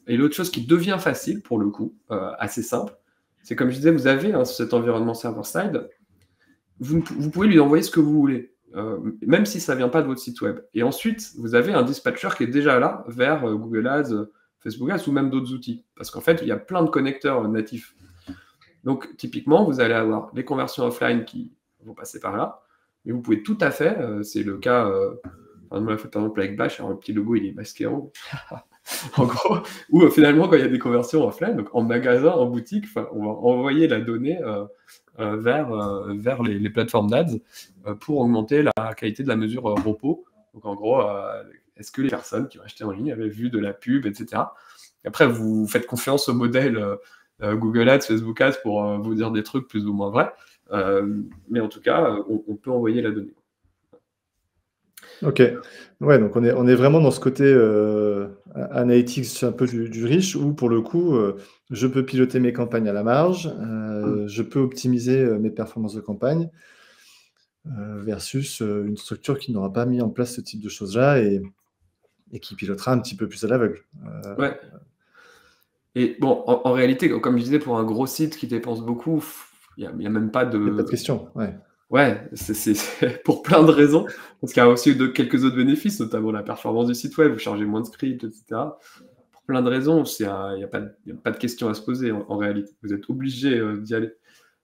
Et l'autre chose qui devient facile, pour le coup, assez simple, c'est comme je disais, vous avez cet environnement server-side, vous pouvez lui envoyer ce que vous voulez. Même si ça ne vient pas de votre site web. Et ensuite, vous avez un dispatcher qui est déjà là vers Google Ads, Facebook Ads ou même d'autres outils. Parce qu'en fait, il y a plein de connecteurs natifs. Donc, typiquement, vous allez avoir les conversions offline qui vont passer par là. Mais vous pouvez tout à fait, c'est le cas, on l'a fait par exemple avec Bash, alors le petit logo il est masqué en haut. En gros, où finalement, quand il y a des conversions offline, donc en magasin, en boutique, on va envoyer la donnée vers les plateformes d'ads pour augmenter la qualité de la mesure repos. Donc en gros, est-ce que les personnes qui ont acheté en ligne avaient vu de la pub, etc. Et après, vous faites confiance au modèle Google Ads, Facebook Ads pour vous dire des trucs plus ou moins vrais. Mais en tout cas, on peut envoyer la donnée. Ok. Ouais, donc on est vraiment dans ce côté analytics un peu du riche où pour le coup, je peux piloter mes campagnes à la marge, je peux optimiser mes performances de campagne versus une structure qui n'aura pas mis en place ce type de choses-là et qui pilotera un petit peu plus à l'aveugle. Ouais. Et bon, en réalité, comme je disais, pour un gros site qui dépense beaucoup, il n'y a même pas de... Il n'y a pas de question, ouais. Ouais, c'est pour plein de raisons, parce qu'il y a aussi quelques autres bénéfices, notamment la performance du site web, vous chargez moins de scripts, etc. Pour plein de raisons, il n'y a pas de question à se poser en réalité. Vous êtes obligé d'y aller.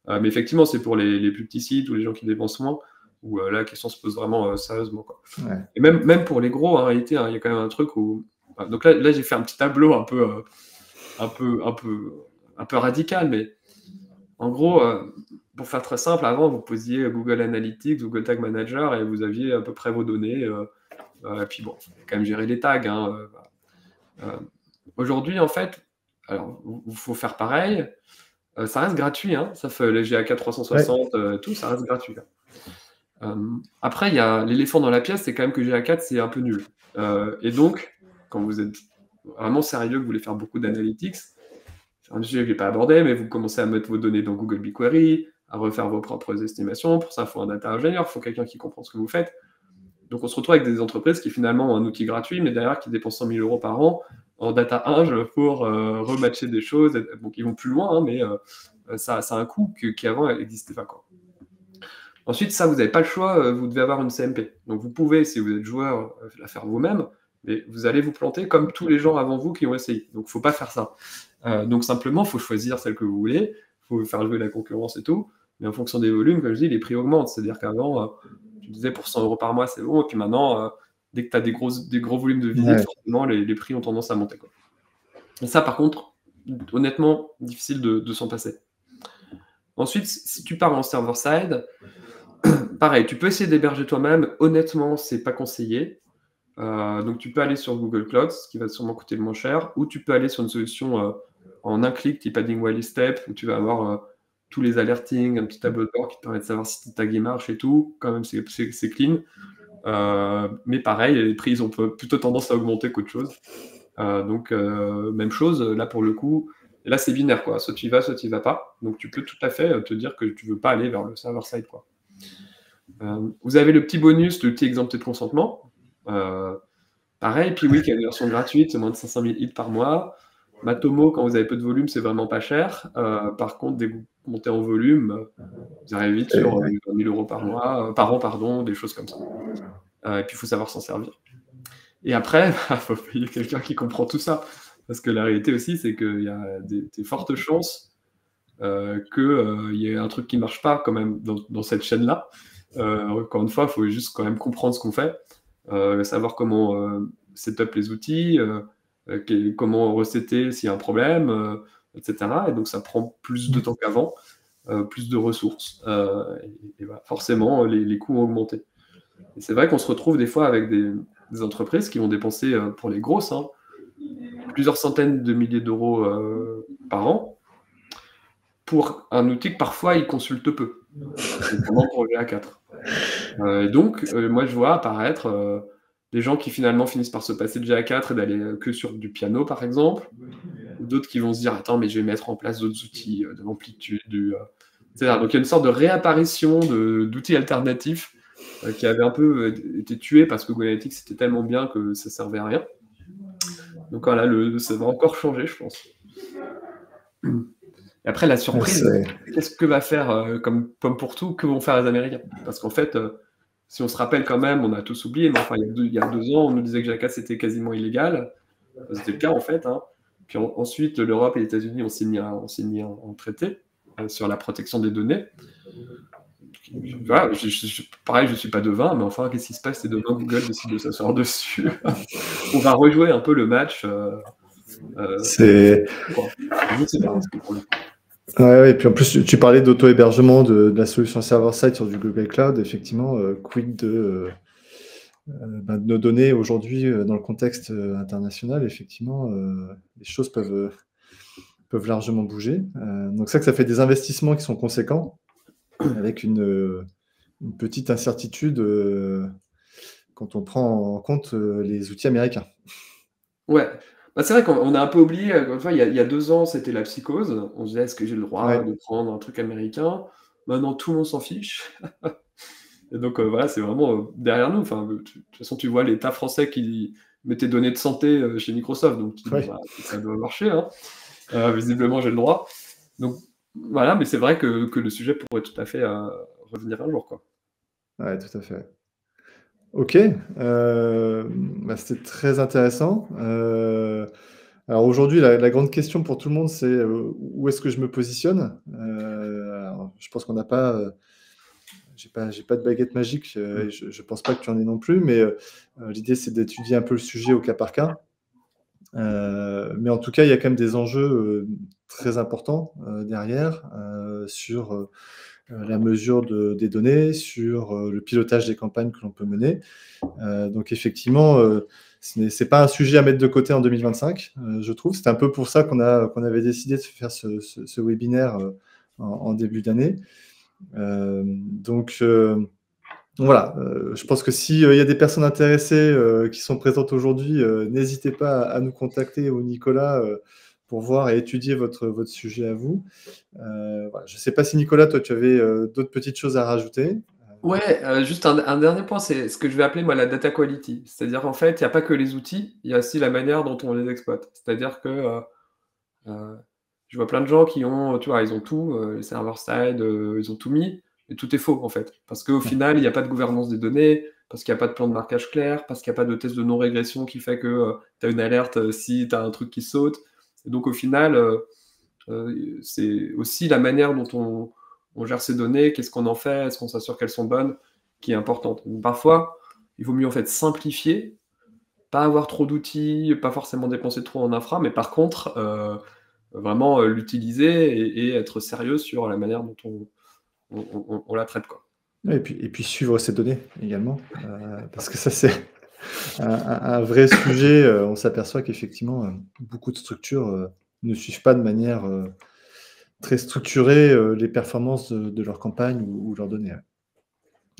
Mais effectivement, c'est pour les plus petits sites ou les gens qui dépensent moins, où là, la question se pose vraiment sérieusement, quoi. Ouais. Et même pour les gros, en réalité, il y a quand même un truc où... Donc là j'ai fait un petit tableau un peu radical, mais en gros, pour faire très simple, avant, vous posiez Google Analytics, Google Tag Manager, et vous aviez à peu près vos données. Et puis bon, il fallait quand même gérer les tags. Aujourd'hui, en fait, alors, il faut faire pareil. Ça reste gratuit, ça fait les GA4 360, tout, ça reste gratuit. Après, il y a l'éléphant dans la pièce, c'est quand même que GA4, c'est un peu nul. Et donc, quand vous êtes vraiment sérieux, que vous voulez faire beaucoup d'analytics, c'est un sujet que je n'ai pas abordé, mais vous commencez à mettre vos données dans Google BigQuery, à refaire vos propres estimations. Pour ça, il faut un data ingénieur, il faut quelqu'un qui comprend ce que vous faites. Donc, on se retrouve avec des entreprises qui finalement ont un outil gratuit, mais derrière qui dépensent 100 000 € par an en data ing pour rematcher des choses. Donc, ils vont plus loin, mais ça a un coût qui avant n'existait pas, quoi. Ensuite, ça, vous n'avez pas le choix, vous devez avoir une CMP. Donc, vous pouvez, si vous êtes joueur, la faire vous-même, mais vous allez vous planter comme tous les gens avant vous qui ont essayé. Donc, il ne faut pas faire ça. Donc, simplement, il faut choisir celle que vous voulez, il faut faire jouer la concurrence et tout, mais en fonction des volumes, comme je dis, les prix augmentent. C'est-à-dire qu'avant, tu disais pour 100 € par mois, c'est bon, et puis maintenant, dès que tu as des gros volumes de visites, forcément, les prix ont tendance à monter, quoi. Et ça, par contre, honnêtement, difficile de s'en passer. Ensuite, si tu pars en server-side, pareil, tu peux essayer d'héberger toi-même. Honnêtement, c'est pas conseillé. Donc, tu peux aller sur Google Cloud, ce qui va sûrement coûter le moins cher, ou tu peux aller sur une solution en un clic, type Adding Wally Step, où tu vas avoir tous les alertings, un petit tableau de bord qui te permet de savoir si ton tag marche et tout. Quand même, c'est clean. Mais pareil, les prix ils ont plutôt tendance à augmenter qu'autre chose. Donc, même chose, là pour le coup, et là c'est binaire, quoi. Soit tu y vas, soit tu y vas pas. Donc, tu peux tout à fait te dire que tu veux pas aller vers le server-side, quoi. Vous avez le petit bonus, le petit exempté de consentement. Pareil, Piwik a une version gratuite, c'est moins de 500 000 hits par mois. Matomo, quand vous avez peu de volume, c'est vraiment pas cher. Par contre, dès que vous montez en volume, vous arrivez vite sur 20 000 € par an, pardon, des choses comme ça. Et puis, il faut savoir s'en servir. Et après, il faut payer quelqu'un qui comprend tout ça. Parce que la réalité aussi, c'est qu'il y a des fortes chances qu'il y ait un truc qui ne marche pas quand même dans cette chaîne-là. Encore une fois, il faut juste quand même comprendre ce qu'on fait, savoir comment setup les outils, comment resetter s'il y a un problème, etc. Et donc ça prend plus de temps qu'avant, plus de ressources. Et voilà, forcément, les coûts ont augmenté. Et c'est vrai qu'on se retrouve des fois avec des entreprises qui vont dépenser, pour les grosses, hein, plusieurs centaines de milliers d'euros par an pour un outil que parfois ils consultent peu, notamment pour le GA4. Et donc, moi je vois apparaître des gens qui finalement finissent par se passer de GA4 et d'aller que sur du piano par exemple, ou d'autres qui vont se dire attends mais je vais mettre en place d'autres outils de l'amplitude, etc. Donc il y a une sorte de réapparition d'outils alternatifs qui avaient un peu été tués parce que Google Analytics c'était tellement bien que ça servait à rien. Donc voilà, ça va encore changer, je pense. Et après, la surprise, qu'est-ce que va faire, comme pour tout, que vont faire les Américains? Parce qu'en fait, si on se rappelle quand même, on a tous oublié, mais enfin, il y a 2 ans, on nous disait que GA4 c'était quasiment illégal. C'était le cas en fait. Hein. Puis ensuite, l'Europe et les États-Unis ont signé un traité sur la protection des données. Voilà, pareil, je ne suis pas devin, mais enfin, qu'est-ce qui se passe si demain Google décide de s'asseoir dessus? On va rejouer un peu le match. Je sais pas. Ouais, et puis en plus, tu parlais d'auto-hébergement de la solution server-side sur du Google Cloud. Effectivement, quid de nos données aujourd'hui dans le contexte international, effectivement, les choses peuvent largement bouger. Donc ça fait des investissements qui sont conséquents, avec une petite incertitude quand on prend en compte les outils américains. Ouais. Bah, c'est vrai qu'on a un peu oublié, une fois, il y a 2 ans, c'était la psychose. On se disait: «Est-ce que j'ai le droit de prendre un truc américain?» Maintenant, tout le monde s'en fiche. Et donc, voilà, c'est vraiment derrière nous. Enfin, de toute façon, tu vois l'État français qui met tes données de santé chez Microsoft, donc tu dis: «Bah, ça doit marcher, hein. Visiblement, j'ai le droit». Donc voilà, mais c'est vrai que le sujet pourrait tout à fait revenir un jour, quoi. Ouais, tout à fait. OK, c'était très intéressant. Alors aujourd'hui, la grande question pour tout le monde, c'est, où est-ce que je me positionne? Alors je pense qu'on n'a pas, j'ai pas de baguette magique, et je pense pas que tu en aies non plus, mais l'idée, c'est d'étudier un peu le sujet au cas par cas. Mais en tout cas, il y a quand même des enjeux, très importants, derrière, sur, la mesure des données, sur le pilotage des campagnes que l'on peut mener. Donc effectivement, c'est pas un sujet à mettre de côté en 2025, je trouve. C'est un peu pour ça qu'on avait décidé de faire ce webinaire en début d'année. Donc voilà, je pense que s'il y a des personnes intéressées qui sont présentes aujourd'hui, n'hésitez pas à nous contacter ou Nicolas pour voir et étudier votre sujet à vous. Voilà. Je ne sais pas si Nicolas, toi, tu avais d'autres petites choses à rajouter. Ouais, juste un dernier point, c'est ce que je vais appeler moi la data quality. C'est-à-dire en fait, il y a pas que les outils, il y a aussi la manière dont on les exploite. C'est-à-dire que, je vois plein de gens qui ont, tu vois, ils ont tout, les serveurs side, ils ont tout mis, et tout est faux en fait. Parce qu'au final, il y a pas de gouvernance des données, parce qu'il y a pas de plan de marquage clair, parce qu'il y a pas de test de non-régression qui fait que, tu as une alerte, si tu as un truc qui saute. Et donc au final, c'est aussi la manière dont on gère ces données, qu'est-ce qu'on en fait, est-ce qu'on s'assure qu'elles sont bonnes, qui est importante. Donc, parfois, il vaut mieux en fait simplifier, pas avoir trop d'outils, pas forcément dépenser trop en infra, mais par contre, vraiment l'utiliser et être sérieux sur la manière dont on la traite, quoi. Et puis suivre ces données également, parce que ça, c'est un vrai sujet. On s'aperçoit qu'effectivement, beaucoup de structures ne suivent pas de manière très structurée les performances de leur campagne ou leurs données. Ouais.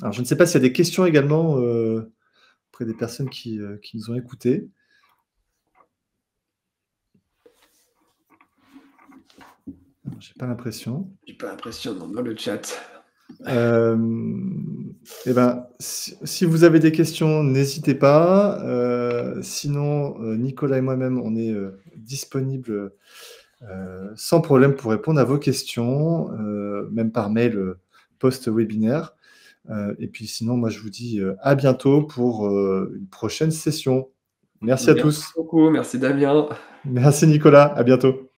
Alors, je ne sais pas s'il y a des questions également auprès des personnes qui nous ont écoutés. J'ai pas l'impression. J'ai pas l'impression dans le chat. Eh ben, si vous avez des questions, n'hésitez pas. Sinon, Nicolas et moi-même, on est disponibles sans problème pour répondre à vos questions, même par mail post-webinaire. Et puis sinon, moi, je vous dis à bientôt pour une prochaine session. Merci à Merci tous. beaucoup, merci Damien. Merci Nicolas, à bientôt.